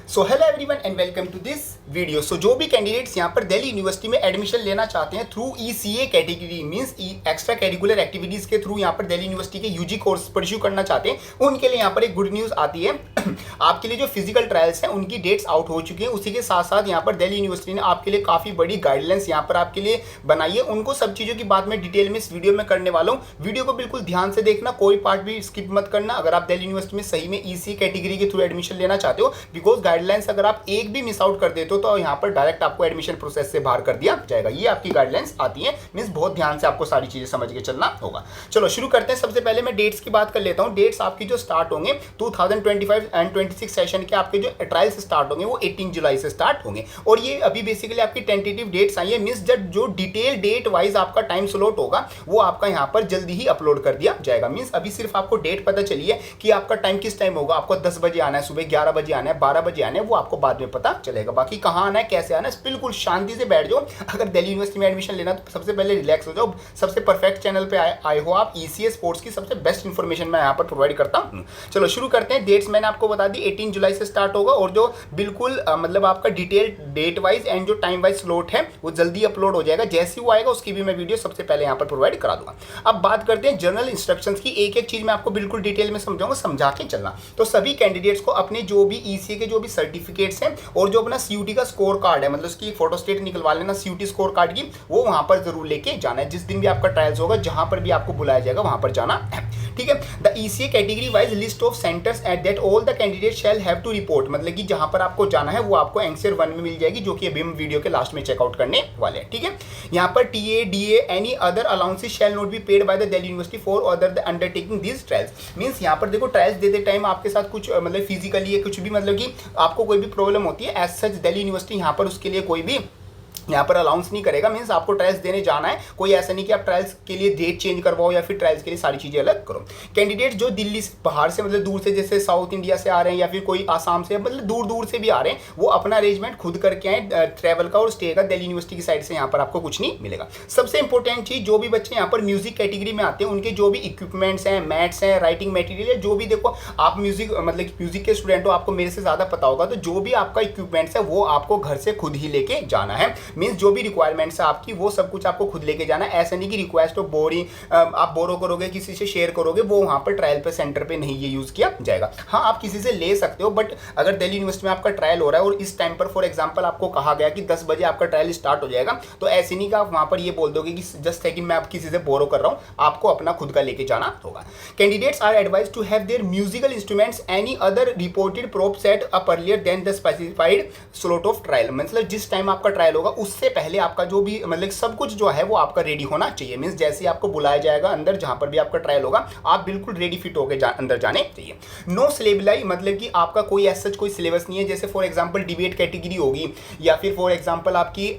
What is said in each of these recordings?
So hello everyone and welcome to this video. So जो भी candidates यहाँ पर दिल्ली यूनिवर्सिटी में एडमिशन लेना चाहते हैं through ECA category means extra curricular activities के थ्रू यहाँ पर दिल्ली यूनिवर्सिटी के यूजी कोर्स परस्यू करना चाहते हैं उनके लिए यहाँ पर एक गुड न्यूज़ आती है। आपके लिए जो फिजिकल ट्रायल्स हैं उनकी डेट्स आउट हो चुकी हैं। उसी के साथ साथ यहाँ पर दिल्ली यूनिवर्सिटी ने आपके लिए काफ़ी बड़ी गाइडलाइंस यहाँ पर आपके लिए बनाई है। उनको सब चीज़ों की बात मैं डिटेल में इस वीडियो में करने वाला हूँ। वीडियो को बिल्कुल ध्यान से देखना, कोई पार्ट भी स्किप मत करना अगर आप दिल्ली यूनिवर्सिटी में सही में ECA कैटेगरी के थ्रू एडमिशन लेना चाहते हो। बिकॉज गाइडलाइंस अगर आप एक भी मिस आउट कर देते हो तो यहाँ पर डायरेक्ट आपको एडमिशन प्रोसेस से बाहर कर दिया जाएगा। ये आपकी गाइडलाइंस आती है, मींस बहुत ध्यान से आपको सारी चीजें समझ के चलना होगा। चलो शुरू करते हैं। सबसे पहले मैं डेट्स की बात कर लेता हूँ। डेट्स आपकी जो स्टार्ट होंगे 2025 एंड 26 सेशन के आपके जो ट्रायल्स स्टार्ट होंगे वो 18 जुलाई से स्टार्ट होंगे। और ये अभी बेसिकली आपकी टेंटेटिव डेट्स आई है, मींस जब जो डिटेल डेट वाइज आपका टाइम स्लॉट होगा वो आपका यहाँ पर जल्दी ही अपलोड कर दिया जाएगा। मींस अभी सिर्फ आपको डेट पता चली है कि आपका टाइम किस टाइम होगा। आपको 10 बजे आना है, सुबह 11 बजे आना है, 12 बजे आना है, वो आपको बाद में पता चलेगा। बाकी कहाँ आना है, कैसे आना है, बिल्कुल शांति से बैठ जाओ। अगर दिल्ली यूनिवर्सिटी में एडमिशन लेना तो सबसे पहले रिलैक्स हो जाओ। सबसे परफेक्ट चैनल पे आए हो आप। ECA स्पोर्ट्स की सबसे बेस्ट इंफॉर्मेशन मैं यहाँ पर प्रोवाइड करता हूँ। चलो शुरू करते हैं। डेट्स मैंने आपको बता दी 18 जुलाई से स्टार्ट होगा और जो बिल्कुल मतलब आपका डिटेल डेट वाइज एंड जो टाइम वाइज स्लॉट है वो जल्दी अपलोड हो जाएगा। जैसे ही वो आएगा उसकी भी मैं वीडियो सबसे पहले यहाँ पर प्रोवाइड करा दूंगा। अब बात करते हैं जनरल इंस्ट्रक्शंस की। एक एक चीज मैं आपको बिल्कुल डिटेल में समझाऊंगा, समझा के चलना। तो सभी कैंडिडेट्स को अपने जो भी ECA के जो भी सर्टिफिकेट्स हैं और जो अपना CUT का स्कोर कार्ड है, मतलब उसकी फोटो स्टेट निकलवा लेना CUT स्कोर कार्ड की, वो वहां पर जरूर लेके जाना है। जिस दिन भी आपका ट्रायल्स होगा, जहां पर भी आपको बुलाया जाएगा वहां पर जाना है, ठीक है। The ECA category wise list of centres at that all the candidate shall have to report, मतलब कि जहां पर आपको जाना है वो आपको एंसर 1 में मिल जाएगी, जो कि अभी हम वीडियो के लास्ट में चेकआउट करने वाले हैं, ठीक है। यहाँ पर TA, DA any other allowances shell not be paid by the Delhi university for other the undertaking this trials. Means यहाँ पर देखो ट्रायल्स देते टाइम आपके साथ कुछ मतलब फिजिकली या कुछ भी मतलब कि आपको कोई भी प्रॉब्लम होती है, एज सच दिल्ली यूनिवर्सिटी यहाँ पर उसके लिए कोई भी यहाँ पर अलाउंस नहीं करेगा। मीन्स आपको ट्रायल्स देने जाना है, कोई ऐसा नहीं कि आप ट्रायल्स के लिए डेट चेंज करवाओ या फिर ट्रायल्स के लिए सारी चीज़ें अलग करो। कैंडिडेट्स जो दिल्ली से बाहर से मतलब दूर से, जैसे साउथ इंडिया से आ रहे हैं या फिर कोई आसाम से, मतलब दूर दूर से भी आ रहे हैं, वो अपना अरेंजमेंट खुद करके आए ट्रैवल का और स्टे का। दिल्ली यूनिवर्सिटी की साइड से यहाँ पर आपको कुछ नहीं मिलेगा। सबसे इंपॉर्टेंट चीज़, जो भी बच्चे यहाँ पर म्यूजिक कैटेगरी में आते हैं उनके जो भी इक्विपमेंट्स हैं, मैट्स हैं, राइटिंग मटेरियल है, जो भी देखो आप म्यूजिक मतलब म्यूजिक के स्टूडेंट हो, आपको मेरे से ज़्यादा पता होगा, तो जो भी आपका इक्विपमेंट्स है वो आपको घर से खुद ही लेके जाना है। मीन्स जो भी रिक्वायरमेंट से आपकी वो सब कुछ आपको खुद लेके जाना है। ऐसा नहीं कि रिक्वेस्ट ऑफ बोरिंग आप बोरो करोगे, किसी से शेयर करोगे, वो वहां पर ट्रायल पे सेंटर पे नहीं ये यूज किया जाएगा। हाँ, आप किसी से ले सकते हो, बट अगर दिल्ली यूनिवर्सिटी में आपका ट्रायल हो रहा है और इस टाइम पर फॉर एग्जांपल आपको कहा गया कि 10 बजे आपका ट्रायल स्टार्ट हो जाएगा, तो ऐसे नहीं कि आप वहां पर ये बोल दोगे कि जस्ट सेकंड मैं आप किसी से बोरो कर रहा हूं, आपको अपना खुद का लेके जाना होगा। Candidates are advised to have their musical instruments any other reported prop set up earlier than the specified slot of trial. मतलब जिस टाइम आपका ट्रायल होगा उससे पहले आपका जो भी मतलब सब कुछ जो है वो आपका रेडी होना चाहिए। मींस जैसे ही आपको बुलाया जाएगा अंदर, जहां पर भी आपका ट्रायल होगा, आप बिल्कुल रेडी फिट होकर अंदर जाने चाहिए। नो सिलेबलाई, मतलब कि आपका कोई ऐसा कोई सिलेबस नहीं है। जैसे फॉर एग्जांपल डिबेट कैटेगरी होगी या फिर फॉर एग्जांपल आपकी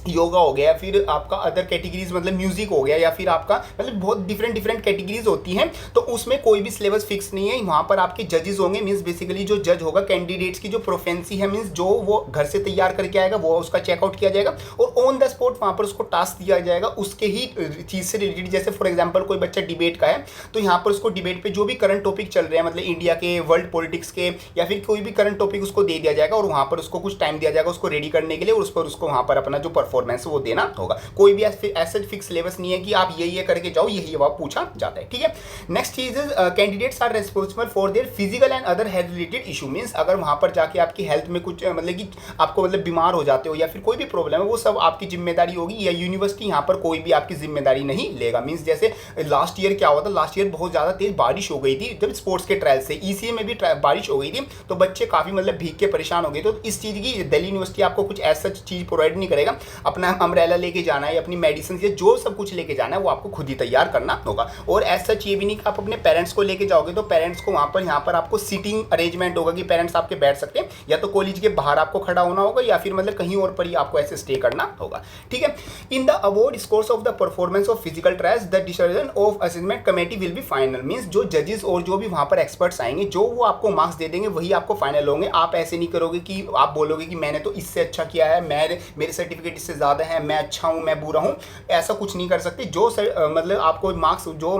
योगा हो गया, फिर आपका अदर कैटेगरीज मतलब म्यूजिक हो गया, या फिर आपका मतलब बहुत डिफरेंट कैटेगरीज होती हैं, तो उसमें कोई भी सिलेबस फिक्स नहीं है। वहाँ पर आपके जजेस होंगे, मींस बेसिकली जो जज होगा कैंडिडेट्स की जो प्रोफेंसी है, मींस जो वो घर से तैयार करके आएगा वो उसका चेकआउट किया जाएगा और ऑन द स्पॉट वहाँ पर उसको टास्क दिया जाएगा उसके ही चीज़ से रिलेटेड। जैसे फॉर एग्जाम्पल कोई बच्चा डिबेट का है तो यहाँ पर उसको डिबेट पर जो भी करंट टॉपिक चल रहे हैं, मतलब इंडिया के, वर्ल्ड पॉलिटिक्स के, या फिर कोई भी करंट टॉपिक उसको दे दिया जाएगा और वहाँ पर उसको कुछ टाइम दिया जाएगा उसको रेडी करने के लिए, और उस पर उसको वहाँ पर अपना जो परफॉर्मेंस वो देना होगा। कोई भी ऐसा फिक्स सिलेबस नहीं है कि आप ये करके जाओ, यही जवाब पूछा जाता है, ठीक है। नेक्स्ट चीज is candidates are responsible for their physical and other health related issue. Means अगर वहां पर जाके आपकी हेल्थ में कुछ मतलब कि आपको मतलब बीमार हो जाते हो या फिर कोई भी प्रॉब्लम है, वो सब आपकी जिम्मेदारी होगी, या यूनिवर्सिटी यहाँ पर कोई भी आपकी जिम्मेदारी नहीं लेगा। मींस जैसे लास्ट ईयर क्या हुआ था, लास्ट ईयर बहुत ज्यादा तेज बारिश हो गई थी जब स्पोर्ट्स के ट्रायल से, ECA में भी बारिश हो गई थी, तो बच्चे काफी मतलब भीग के परेशान हो गए। तो इस चीज की दिल्ली यूनिवर्सिटी आपको कुछ ऐसा चीज प्रोवाइड नहीं करेगा। अपना अम्ब्रेला लेके जाना है, अपनी मेडिसिन से जो सब कुछ लेके जाना है वो आपको खुद ही तैयार करना होगा। और ऐसा ये भी नहीं कि आप अपने पेरेंट्स को लेके जाओगे तो पेरेंट्स को वहाँ पर आपको सीटिंग अरेंजमेंट होगा कि पेरेंट्स आपके बैठ सकते हैं, या तो कॉलेज के बाहर आपको खड़ा होना होगा या फिर मतलब कहीं और पर ही आपको ऐसे स्टे करना होगा, ठीक है। In the award scores of the performance of physical trials the decision of assessment committee will be final. Means जो जजेस और जो भी वहाँ पर एक्सपर्ट्स आएंगे, जो वो आपको मार्क्स दे देंगे वही आपको फाइनल होंगे। आप ऐसे नहीं करोगे कि आप बोलोगे कि मैंने तो इससे अच्छा किया है, मेरे सर्टिफिकेट इससे ज़्यादा है, मैं अच्छा हूँ, मैं बुरा हूँ, ऐसा कुछ नहीं कर सकते। जो मतलब आपको मार्क्स जो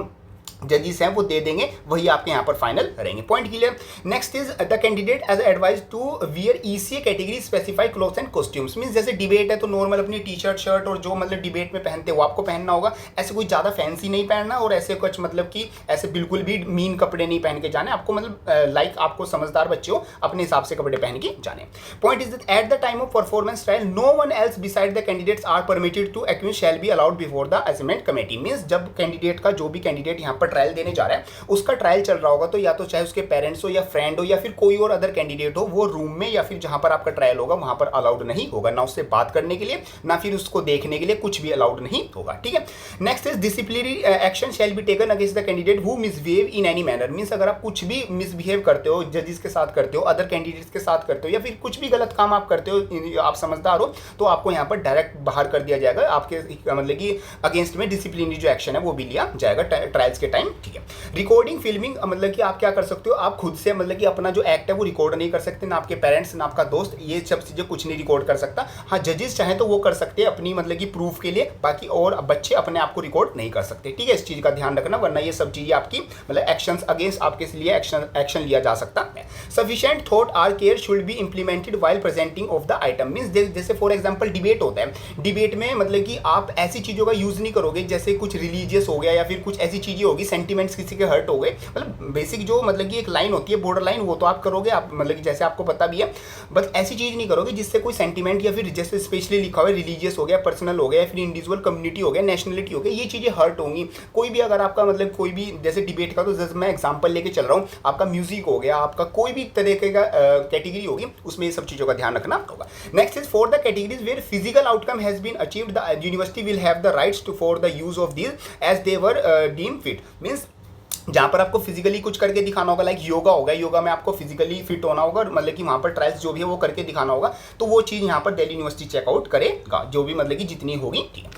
जजेस हैं वो दे देंगे, वही आपके यहाँ पर फाइनल रहेंगे। Point clear. Next is the candidate as advise to wear ECA category specified clothes and costumes. Means जैसे डिबेट है तो नॉर्मल अपनी टी शर्ट शर्ट और जो मतलब डिबेट में पहनते हैं वो आपको पहनना होगा, ऐसे कोई ज़्यादा फैंसी नहीं पहनना और ऐसे कुछ मतलब कि ऐसे बिल्कुल भी मीन कपड़े नहीं पहन के जाने आपको, मतलब लाइक आपको समझदार बच्चे हो अपने हिसाब से कपड़े पहन के जाने। Point is that at the time of performance trial no one else beside the candidates are permitted to accuse shall be allowed before the assessment committee. Means जब कैंडिडेट का जो भी कैंडिडेट यहाँ पर ट्रायल देने जा रहा है उसका ट्रायल चल रहा होगा तो या तो चाहे उसके पेरेंट्स हो या फ्रेंड हो या फिर कोई और अदर कैंडिडेट हो, वो रूम में या फिर जहां पर आपका ट्रायल होगा वहां पर अलाउड नहीं होगा, ना उससे बात करने के लिए ना फिर उसको देखने के लिए, कुछ भी अलाउड नहीं होगा। ठीक है। Next is disciplinary action shall be taken against the candidate who misbehave in any manner. Means अगर आप कुछ भी मिसबिहेव करते हो, जजेस के साथ करते हो, अदर कैंडिडेट्स के साथ करते हो या फिर कुछ भी गलत काम आप करते हो, आप समझदार हो, तो आपको यहाँ पर डायरेक्ट बाहर कर दिया जाएगा, आपके मतलब कि अगेंस्ट में डिसिप्लिनरी जो एक्शन है वो भी लिया जाएगा ट्रायल्स के टाइम। ठीक है। रिकॉर्डिंग फिल्मिंग मतलब कि आप क्या कर सकते हो, आप खुद से मतलब कि अपना जो एक्ट है वो रिकॉर्ड नहीं कर सकते, ना आपके पेरेंट्स ना आपका दोस्त, ये सब चीज़ें कुछ नहीं रिकॉर्ड कर सकता। हाँ, जजेस चाहें तो वो कर सकते हैं अपनी मतलब कि प्रूफ के लिए, बाकी और बच्चे अपने आप को रिकॉर्ड नहीं कर सकते। ठीक है, इस चीज़ का ध्यान रखना, वरना ये सब चीज़ें आपकी मतलब एक्शंस अगेंस्ट आपके लिए एक्शन लिया जा सकता है। Sufficient thought or care should be implemented while presenting of the item. Means जैसे फॉर एग्जांपल डिबेट होता है, डिबेट में मतलब कि आप ऐसी चीज़ों का यूज़ नहीं करोगे जैसे कुछ रिलीजियस हो गया या फिर कुछ ऐसी चीज़ें होगी, सेंटिमेंट्स किसी के हर्ट हो गए, मतलब बेसिक जो मतलब कि एक लाइन होती है बॉर्डर लाइन, वो तो आप करोगे, आप मतलब कि जैसे आपको पता भी है, बट ऐसी चीज़ नहीं करोगे जिससे कोई सेंटीमेंट या फिर जैसे स्पेशली लिखा हुआ है रिलीजियस हो गया, पर्सनल हो गया, या फिर इंडिविजुअल कम्युनिटी हो गया, नेशनलिटी हो गया, ये चीज़ें हर्ट होंगी। कोई भी अगर आपका मतलब कोई भी जैसे डिबेट का, तो जैसे मैं एग्जांपल लेके चल रहा हूँ, आपका म्यूजिक हो गया, आपका कोई भी तरीके का कैटेगरी होगी, उसमें ये सब चीज़ों का ध्यान रखना होगा। Next is for the categories where physical outcome has been achieved the university will have the rights to for the use of these as they were deem fit. Means जहाँ पर आपको फिजिकली कुछ करके दिखाना होगा, लाइक योगा होगा, योगा में आपको फिजिकली फिट होना होगा, मतलब कि वहाँ पर ट्रायल्स जो भी है वो करके दिखाना होगा, तो वो चीज़ यहाँ पर दिल्ली यूनिवर्सिटी चेकआउट करेगा, जो भी मतलब कि जितनी होगी। ठीक है।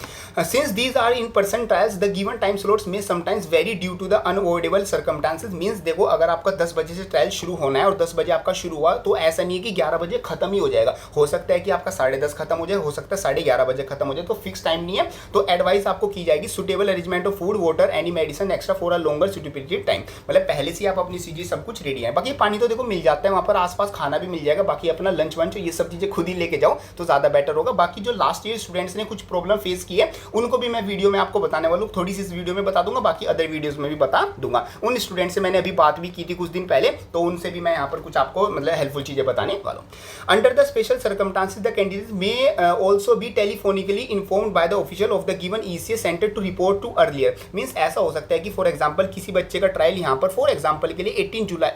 Since these are in person trials the given time slots में sometimes very due to the unavoidable circumstances. Means देखो, अगर आपका 10 बजे से ट्रायल शुरू होना है और 10 बजे आपका शुरू हुआ, तो ऐसा नहीं है कि 11 बजे खत्म ही हो जाएगा, हो सकता है कि आपका 10:30 खत्म हो जाए, हो सकता है 11:30 बजे खत्म हो जाए, तो फिक्स टाइम नहीं है। तो एडवाइस आपको की जाएगी suitable arrangement of food water any medicine extra for a longer suitability time. मतलब पहले से आप अपनी चीज़ें सब कुछ रेडी है। बाकी पानी तो देखो मिल जाता है वहाँ पर, आसपास खाना भी मिल जाएगा, बाकी अपना लंच वंच ये सब चीज़ें खुद ही लेके जाओ तो ज़्यादा बेटर होगा। बाकी जो लास्ट ईयर स्टूडेंट्स ने कुछ प्रॉब्लम फेस की है उनको भी मैं वीडियो में आपको बताने वाला हूँ, थोड़ी सी इस वीडियो में बता दूंगा, बाकी अदर वीडियोज़ में भी बता दूंगा। उन स्टूडेंट से मैंने अभी बात भी की थी कुछ दिन पहले, तो उनसे भी मैं यहाँ पर कुछ आपको मतलब हेल्पफुल चीज़ें बताने वाला हूँ। Under the special circumstances the candidate may also be telephonically informed by the official of the given ECA centre to report too earlier. Means ऐसा हो सकता है कि फॉर एग्जाम्पल किसी बच्चे का ट्रायल यहाँ पर फॉर एग्जाम्पल के लिए 18 जुलाई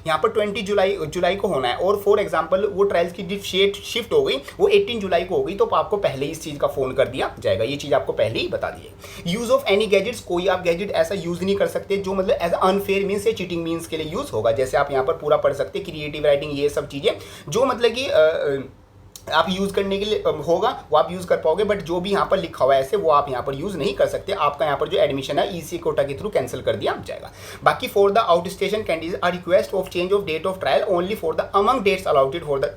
यहाँ पर 20 जुलाई को होना है, और फॉर एग्जांपल वो ट्रायल्स की शिफ्ट हो गई, वो 18 जुलाई को हो गई, तो आपको पहले ही इस चीज़ का फोन कर दिया जाएगा, ये चीज़ आपको पहले ही बता दी है। यूज़ ऑफ एनी गैजेट्स, कोई आप गैजेट ऐसा यूज़ नहीं कर सकते जो मतलब एज अनफेयर मीन्स या चीटिंग मीन्स के लिए यूज़ होगा। जैसे आप यहाँ पर पूरा पढ़ सकते क्रिएटिव राइटिंग, ये सब चीज़ें जो मतलब कि आप यूज़ करने के लिए होगा वो आप यूज़ कर पाओगे, बट जो भी यहाँ पर लिखा हुआ है ऐसे वो आप यहाँ पर यूज़ नहीं कर सकते। आपका यहाँ पर जो एडमिशन है ईसीए कोटा के थ्रू कैंसिल कर दिया जाएगा। बाकी for the out station candidate are request of change of date of trial only for the among dates allotted for the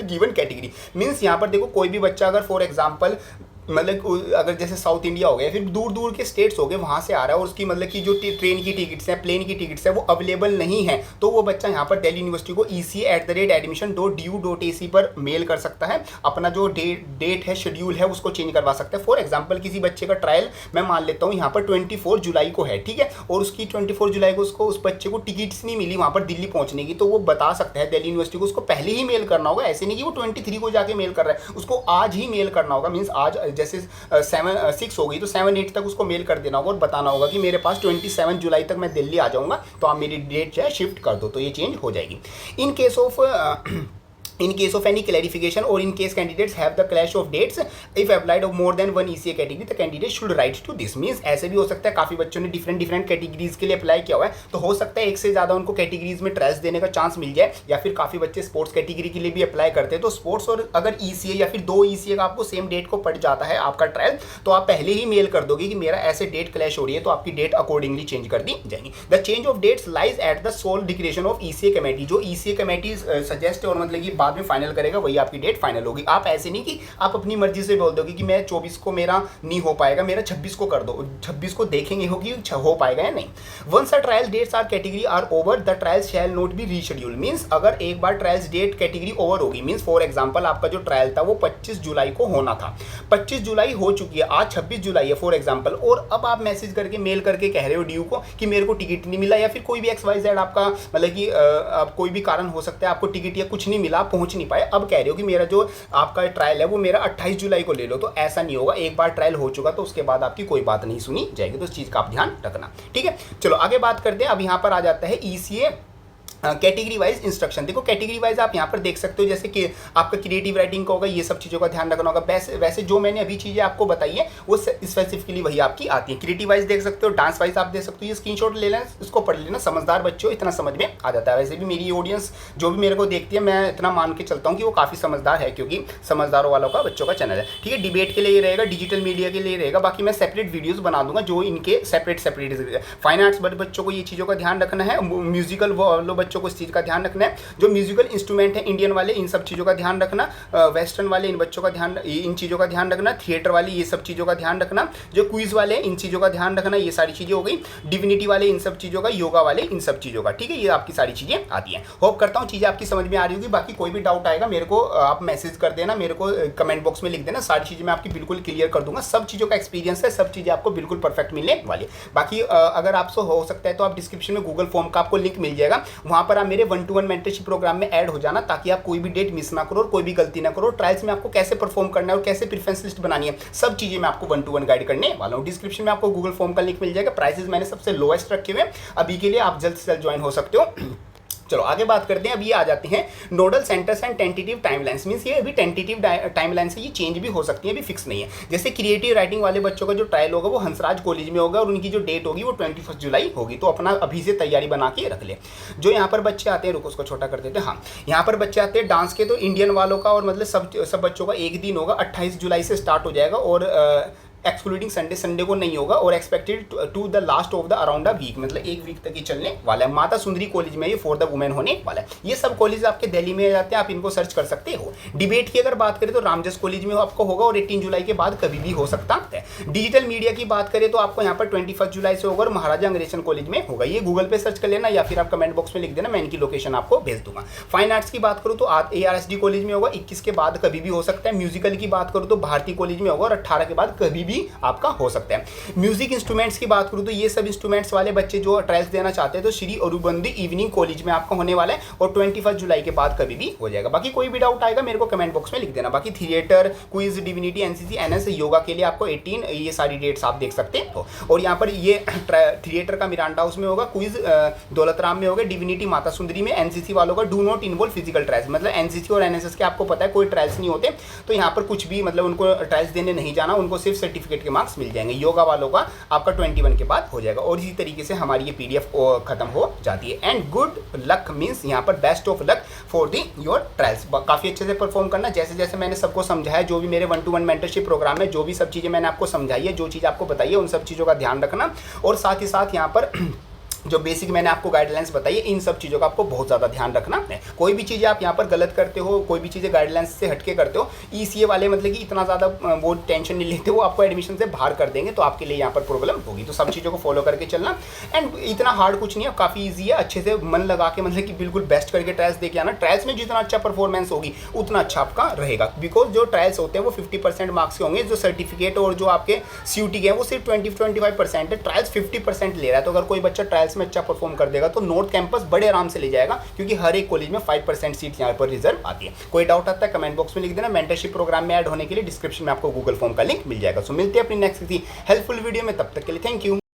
given category. Means यहाँ पर देखो, कोई भी बच्चा अगर फॉर एग्जाम्पल मतलब अगर जैसे साउथ इंडिया हो गया, फिर दूर दूर के स्टेट्स हो गए, वहाँ से आ रहा है और उसकी मतलब कि जो ट्रेन की टिकट्स हैं, प्लेन की टिकट्स हैं, वो अवेलेबल नहीं है, तो वो बच्चा यहाँ पर दिल्ली यूनिवर्सिटी को ECA@admission.du.ac पर मेल कर सकता है, अपना जो डेट है, शेड्यूल है, उसको चेंज करवा सकता है। फॉर एग्जाम्पल किसी बच्चे का ट्रायल मैं मान लेता हूँ यहाँ पर 24 जुलाई को है, ठीक है, और उसकी 24 जुलाई को उसको उस बच्चे को टिकट्स नहीं मिली वहाँ पर दिल्ली पहुँचने की, तो वो बता सकता है दिल्ली यूनिवर्सिटी को, उसको पहले ही मेल करना होगा, ऐसे नहीं कि वो 23 को जाके मेल कर रहा है, उसको आज ही मेल करना होगा। मीन्स आज जैसे 6 हो गई तो 7-8 तक उसको मेल कर देना होगा और बताना होगा कि मेरे पास 27 जुलाई तक मैं दिल्ली आ जाऊंगा, तो आप मेरी डेट जो है शिफ्ट कर दो, तो ये चेंज हो जाएगी। In case of any clarification or in case candidates have the clash of dates, if applied of more than one ECA category, the candidate should write to this. Means ऐसे भी हो सकता है काफ़ी बच्चों ने डिफरेंट कैटेगरीज के लिए अप्लाई किया हुआ है, तो हो सकता है एक से ज़्यादा उनको कैटेगरीज में ट्रायल्स देने का चांस मिल जाए, या फिर काफ़ी बच्चे स्पोर्ट्स कैटेगरी के लिए भी अप्लाई करते हैं, तो स्पोर्ट्स और अगर ECA या फिर 2 ECA का आपको सेम डेट को पड़ जाता है आपका ट्रायल, तो आप पहले ही मेल कर दोगे कि मेरा ऐसे डेट क्लैश हो रही है, तो आपकी डेट अकॉर्डिंगली चेंज कर दी जाएगी। The change of dates lies at the sole discretion of ECA committee. जो ECA कमेटी सजेस्ट और मतलब कि बाद में फाइनल करेगा वही आपकी डेट फाइनल होगी। आप ऐसे नहीं कि आप अपनी मर्जी से बोल दोगे कि मैं 24 को मेरा नहीं हो पाएगा, मेरा 26 को कर दो, 26 को देखेंगे होगी हो पाएगा या नहीं। Once a trial dates or category are over the trials shall not be rescheduled. Means अगर एक बार ट्रायल्स डेट कैटेगरी ओवर होगी, मींस फॉर एग्जांपल आपका जो ट्रायल था वो 25 जुलाई को होना था, 25 जुलाई हो चुकी है, आज 26 जुलाई है फॉर एग्जांपल, और अब आप मैसेज करके मेल करके कह रहे हो ड्यू को कि मेरे को टिकट नहीं मिला, या फिर कोई भी XYZ आपका मतलब कि कोई भी कारण हो सकता है, आपको टिकट या कुछ नहीं मिला, आप पहुंच नहीं पाए, अब कह रहे हो कि मेरा जो आपका ट्रायल है वो मेरा 28 जुलाई को ले लो, तो ऐसा नहीं होगा। एक बार ट्रायल हो चुका तो उसके बाद आपकी कोई बात नहीं सुनी जाएगी, तो इस चीज़ का आप ध्यान रखना, ठीक है। चलो आगे बात करते हैं। अब यहाँ पर आ जाता है ECA कैटेगरी वाइज इंस्ट्रक्शन। देखो कैटेगरी वाइज आप यहाँ पर देख सकते हो, जैसे कि आपका क्रिएटिव राइटिंग का होगा, ये सब चीज़ों का ध्यान रखना होगा। वैसे जो मैंने अभी चीज़ें आपको बताई है वो स्पेसिफिकली वही आपकी आती है। क्रिएटिव वाइज देख सकते हो, डांस वाइज आप देख सकते हो, ये स्क्रीनशॉट ले लेना, इसको पढ़ लेना, समझदार बच्चों इतना समझ में आ जाता है। वैसे भी मेरी ऑडियंस जो भी मेरे को देखती है, मैं इतना मान के चलता हूँ कि वो काफ़ी समझदार है, क्योंकि समझदारों वालों का बच्चों का चैनल है, ठीक है। डिबेट के लिए रहेगा, डिजिटल मीडिया के लिए रहेगा, बाकी मैं सेपरेट वीडियोज़ बना दूंगा जो इनके सेपरेट फाइन आर्ट्स बच्चों को ये चीज़ों का ध्यान रखना है, म्यूजिकल वालों बच्चों को इस चीज़ का ध्यान रखना है, जो म्यूजिकल इंस्ट्रूमेंट है इंडियन वाले इन सब चीज़ों का ध्यान रखना, वेस्टर्न वाले इन बच्चों का ध्यान, इन चीज़ों का ध्यान रखना, थिएटर वाले ये सब चीज़ों का ध्यान रखना, जो क्विज वाले इन चीज़ों का ध्यान रखना, ये सारी चीज़ें हो गई। डिविनिटी वाले इन सब चीज़ों का, योगा वाले इन सब चीज़ों का, ठीक है। ये आपकी सारी चीज़ें आती हैं। होप करता हूँ चीज़ें आपकी समझ में आ रही होगी। बाकी कोई भी डाउट आएगा मेरे को आप मैसेज कर देना, मेरे को कमेंट बॉक्स में लिख देना, सारी चीज़ें मैं आपकी बिल्कुल क्लियर कर दूंगा। सब चीज़ों का एक्सपीरियंस है, सब चीज़ें आपको बिल्कुल परफेक्ट मिलने वाली। बाकी अगर आपसे हो सकता है तो आप डिस्क्रिप्शन में गूगल फॉर्म का आपको लिंक मिल जाएगा, वहाँ पर आप मेरे 1-to-1 मेंटरशिप प्रोग्राम में ऐड हो जाना, ताकि आप कोई भी डेट मिस ना करो और कोई भी गलती ना करो। ट्रायल्स में आपको कैसे परफॉर्म करना है और कैसे प्रेफरेंस लिस्ट बनानी है, सब चीजें मैं आपको 1-to-1 गाइड करने वाला हूँ। डिस्क्रिप्शन में आपको गूगल फॉर्म का लिंक मिल जाएगा। प्राइसेस मैंने सबसे लोएस्ट रखे हुए, अभी के लिए आप जल्द से जल्द ज्वाइन हो सकते हो। चलो आगे बात करते हैं। अब ये आ जाते हैं nodal centres and tentative timelines. Means ये अभी टेंटेटिव टाइमलाइंस है, ये चेंज भी हो सकती है, अभी फिक्स नहीं है। जैसे क्रिएटिव राइटिंग वाले बच्चों का जो ट्रायल होगा वो हंसराज कॉलेज में होगा और उनकी जो डेट होगी वो 21 जुलाई होगी, तो अपना अभी से तैयारी बना के रख ले। जो यहाँ पर बच्चे आते हैं, रुको उसको छोटा कर देते हैं, हाँ यहाँ पर बच्चे आते हैं डांस के, तो इंडियन वालों का और मतलब सब बच्चों का एक दिन होगा, 28 जुलाई से स्टार्ट हो जाएगा और एक्सक्लूडिंग संडे को नहीं होगा, और expected to the last of the around a week, मतलब एक वीक तक ही चलने वाला है। माता सुंदरी कॉलेज में ये फॉर द वुमेन होने वाला है। ये सब कॉलेज आपके दिल्ली में आ जाते हैं, आप इनको सर्च कर सकते हो। डिबेट की अगर बात करें तो रामजस कॉलेज में आपको होगा और 18 जुलाई के बाद कभी भी हो सकता है। डिजिटल मीडिया की बात करें तो आपको यहाँ पर 21 जुलाई से होगा और महाराजा अंग्रेजन कॉलेज में होगा। ये गूगल पे सर्च कर लेना या फिर आप कमेंट बॉक्स में लिख देना, मैं इनकी लोकेशन आपको भेज दूंगा। फाइन आर्ट्स की बात करूँ तो ARSD कॉलेज में होगा, 21 के बाद कभी भी हो सकता है। म्यूजिकल की बात करूँ तो भारती कॉलेज में होगा और 18 के बाद कभी भी आपका हो सकता है। म्यूजिक इंस्ट्रूमेंट्स की बात करूं तो ये सब इंस्ट्रूमेंट्स वाले बच्चे जो ट्रायल्स देना चाहते हैं तो श्री अरुबंदी इवनिंग कॉलेज में आपका होने वाला है और 21 जुलाई के बाद कभी भी हो जाएगा। बाकी कोई भी डाउट आएगा मेरे को कमेंट बॉक्स में लिख देना। बाकी theatre, quiz, divinity, NCC, NS, yoga के लिए आपको 18 ये सारी डेट्स आप देख सकते हो। और यहाँ पर ये थिएटर का मिरांडा हाउस में होगा, क्विज दौलतराम में होगा, डिविनिटी माता सुंदरी में, NCC वालों का do not involve physical trials, मतलब NCC और NSS के आपको पता है कोई ट्रायल्स नहीं होते, तो यहाँ पर कुछ भी मतलब उनको ट्रायल्स देने नहीं जाना, उनको सिर्फ सर्टिफिकेट के मार्क्स मिल जाएंगे। योगा वालों का आपका 21 के बाद हो जाएगा और इसी तरीके से हमारी ये PDF खत्म हो जाती है। एंड गुड लक मींस यहाँ पर best of luck for the your trials. काफ़ी अच्छे से परफॉर्म करना, जैसे जैसे मैंने सबको समझाया, जो भी मेरे 1-to-1 मेंटरशिप प्रोग्राम है, जो भी सब चीज़ें मैंने आपको समझाई है, जो चीज़ आपको बताई है, उन सब चीज़ों का ध्यान रखना। और साथ ही साथ यहाँ पर जो बेसिक मैंने आपको गाइडलाइंस बताई है, इन सब चीज़ों का आपको बहुत ज़्यादा ध्यान रखना है। कोई भी चीज़ें आप यहाँ पर गलत करते हो, कोई भी चीज़ें गाइडलाइंस से हटके करते हो, ECA वाले मतलब कि इतना ज़्यादा वो टेंशन नहीं लेते, वो आपको एडमिशन से बाहर कर देंगे, तो आपके लिए यहाँ पर प्रॉब्लम होगी। तो सब चीज़ों को फॉलो करके चलना। एंड इतना हार्ड कुछ नहीं है, काफ़ी ईजी है, अच्छे से मन लगा के मतलब कि बिल्कुल बेस्ट करके ट्रायल्स दे के आना। ट्रायल्स में जितना अच्छा परफॉर्मेंस होगी उतना अच्छा आपका रहेगा, बिकॉज जो ट्रायल्स होते हैं वो 50% मार्क्स के होंगे, जो सर्टिफिकेट और जो आपके CUT के हैं वो सिर्फ 20-25% है, ट्रायल्स 50% ले रहा है। तो अगर कोई बच्चा ट्रायल्स में अच्छा परफॉर्म कर देगा तो नॉर्थ कैंपस बड़े आराम से ले जाएगा, क्योंकि हर एक कॉलेज में 5% सीट यहाँ पर रिजर्व आती है। कोई डाउट आता है कमेंट बॉक्स में लिख देना। मेंटरशिप प्रोग्राम में ऐड होने के लिए डिस्क्रिप्शन में आपको गूगल फॉर्म का लिंक मिल जाएगा। सो मिलते हैं अपनी नेक्स्ट किसी हेल्पफुल वीडियो में, तब तक के लिए थैंक यू।